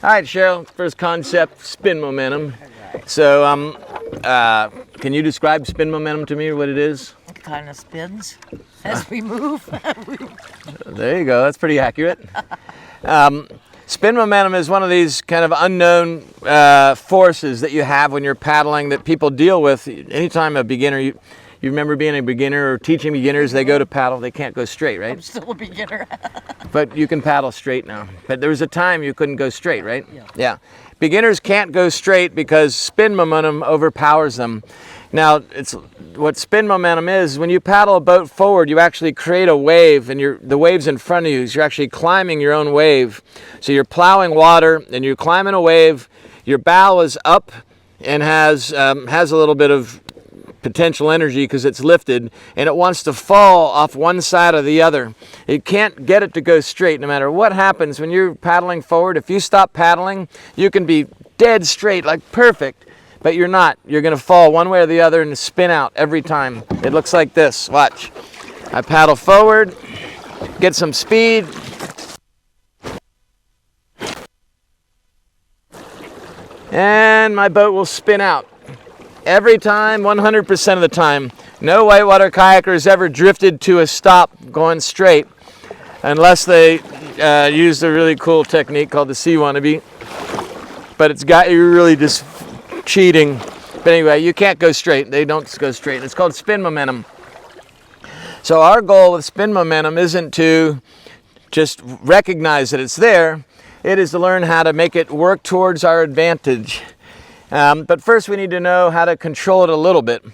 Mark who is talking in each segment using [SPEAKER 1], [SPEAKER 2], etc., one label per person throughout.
[SPEAKER 1] All right, Cheryl, first concept, spin momentum. So can you describe spin momentum to me, or what it is?
[SPEAKER 2] It kind of spins as we move.
[SPEAKER 1] There you go, that's pretty accurate. Spin momentum is one of these kind of unknown forces that you have when you're paddling that people deal with. Anytime a beginner, you remember being a beginner or teaching beginners, they go to paddle, they can't go straight, right?
[SPEAKER 2] I'm still a beginner.
[SPEAKER 1] But you can paddle straight now. But there was a time you couldn't go straight, right?
[SPEAKER 2] Yeah.
[SPEAKER 1] Beginners can't go straight because spin momentum overpowers them. Now, what spin momentum is, when you paddle a boat forward, you actually create a wave, and the wave's in front of you. So you're actually climbing your own wave. So you're plowing water, and you're climbing a wave. Your bow is up and has a little bit of potential energy because it's lifted, and it wants to fall off one side or the other. It can't get it to go straight no matter what happens when you're paddling forward. If you stop paddling, you can be dead straight, like perfect, but you're not. You're going to fall one way or the other and spin out every time. It looks like this. Watch. I paddle forward, get some speed, and my boat will spin out. Every time, 100% of the time. No whitewater kayaker has ever drifted to a stop going straight unless they used a really cool technique called the sea wannabe. But you're really just cheating. But anyway, you can't go straight. They don't go straight. It's called spin momentum. So our goal with spin momentum isn't to just recognize that it's there. It is to learn how to make it work towards our advantage. But first we need to know how to control it a little bit.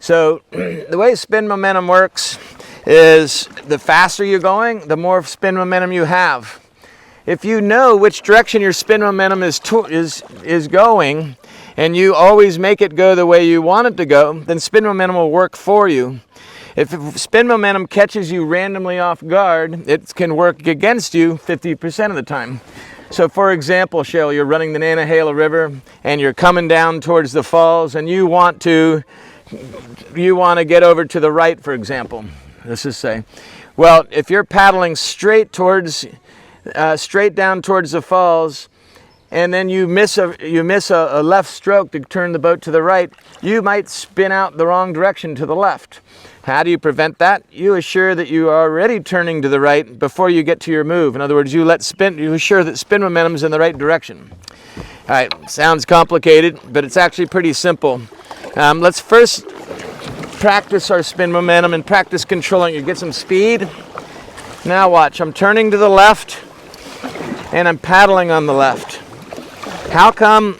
[SPEAKER 1] So the way spin momentum works is the faster you're going, the more spin momentum you have. If you know which direction your spin momentum is going, and you always make it go the way you want it to go, then spin momentum will work for you. If spin momentum catches you randomly off guard, it can work against you 50% of the time. So for example, Cheryl, you're running the Nantahala River and you're coming down towards the falls, and you want to get over to the right, for example. Let's just say. Well, if you're paddling straight down towards the falls, and then you miss a left stroke to turn the boat to the right, you might spin out the wrong direction to the left. How do you prevent that? You assure that you are already turning to the right before you get to your move. In other words, you assure that spin momentum is in the right direction. All right, sounds complicated, but it's actually pretty simple. Let's first practice our spin momentum and practice controlling. You get some speed. Now watch, I'm turning to the left and I'm paddling on the left. How come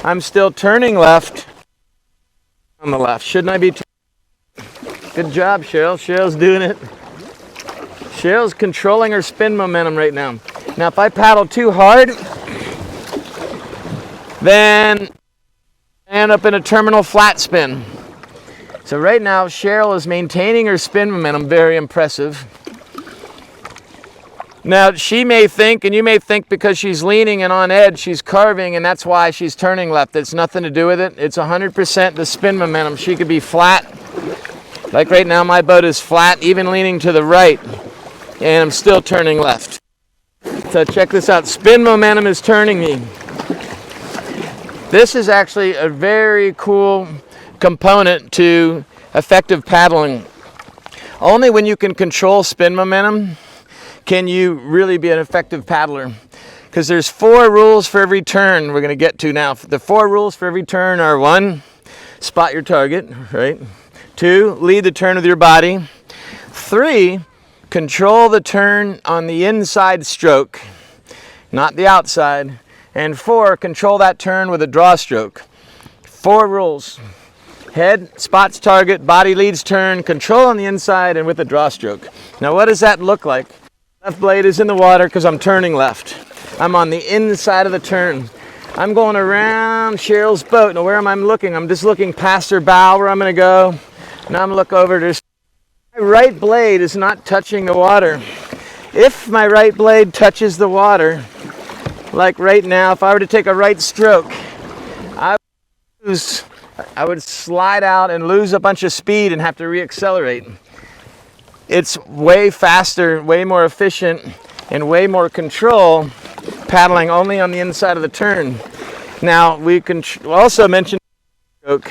[SPEAKER 1] I'm still turning left on the left? Shouldn't I be Good job, Cheryl. Cheryl's doing it. Cheryl's controlling her spin momentum right now. Now, if I paddle too hard, then I end up in a terminal flat spin. So right now, Cheryl is maintaining her spin momentum. Very impressive. Now, she may think, and you may think because she's leaning and on edge, she's carving, and that's why she's turning left. It's nothing to do with it. It's 100% the spin momentum. She could be flat. Like right now, my boat is flat, even leaning to the right, and I'm still turning left. So check this out. Spin momentum is turning me. This is actually a very cool component to effective paddling. Only when you can control spin momentum can you really be an effective paddler. Because there's 4 rules for every turn we're going to get to now. The 4 rules for every turn are: 1, spot your target, right? 2, lead the turn with your body. 3, control the turn on the inside stroke, not the outside. And 4, control that turn with a draw stroke. 4 rules. Head spots target, body leads turn, control on the inside, and with a draw stroke. Now what does that look like? Left blade is in the water because I'm turning left. I'm on the inside of the turn. I'm going around Cheryl's boat. Now where am I looking? I'm just looking past her bow where I'm going to go. Now I'm going to look over to... My right blade is not touching the water. If my right blade touches the water, like right now, if I were to take a right stroke, I would slide out and lose a bunch of speed and have to reaccelerate. It's way faster, way more efficient, and way more control paddling only on the inside of the turn. Now, we can also mention stroke.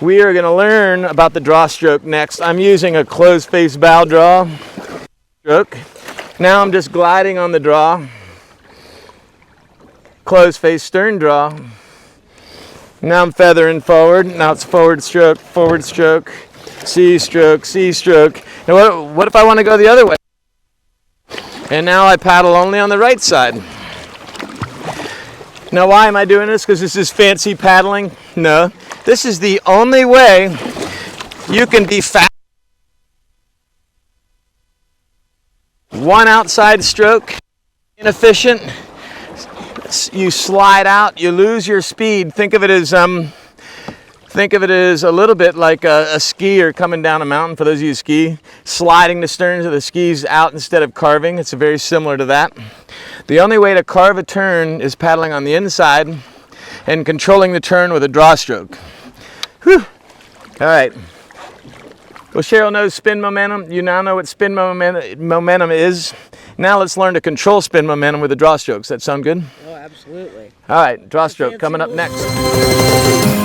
[SPEAKER 1] We are going to learn about the draw stroke next. I'm using a closed face bow draw stroke. Now I'm just gliding on the draw. Closed face stern draw. Now I'm feathering forward. Now it's forward stroke, C stroke, C stroke. And what if I want to go the other way? And now I paddle only on the right side. Now why am I doing this? Because this is fancy paddling? No. This is the only way you can be fast. One outside stroke, inefficient. You slide out, you lose your speed. Think of it as a little bit like a skier coming down a mountain. For those of you who ski, sliding the sterns of the skis out instead of carving. It's very similar to that. The only way to carve a turn is paddling on the inside and controlling the turn with a draw stroke. Whew. All right. Well, Cheryl knows spin momentum. You now know what spin momentum is. Now let's learn to control spin momentum with the draw strokes. That sound good?
[SPEAKER 2] Oh, absolutely.
[SPEAKER 1] All right, draw stroke coming up next.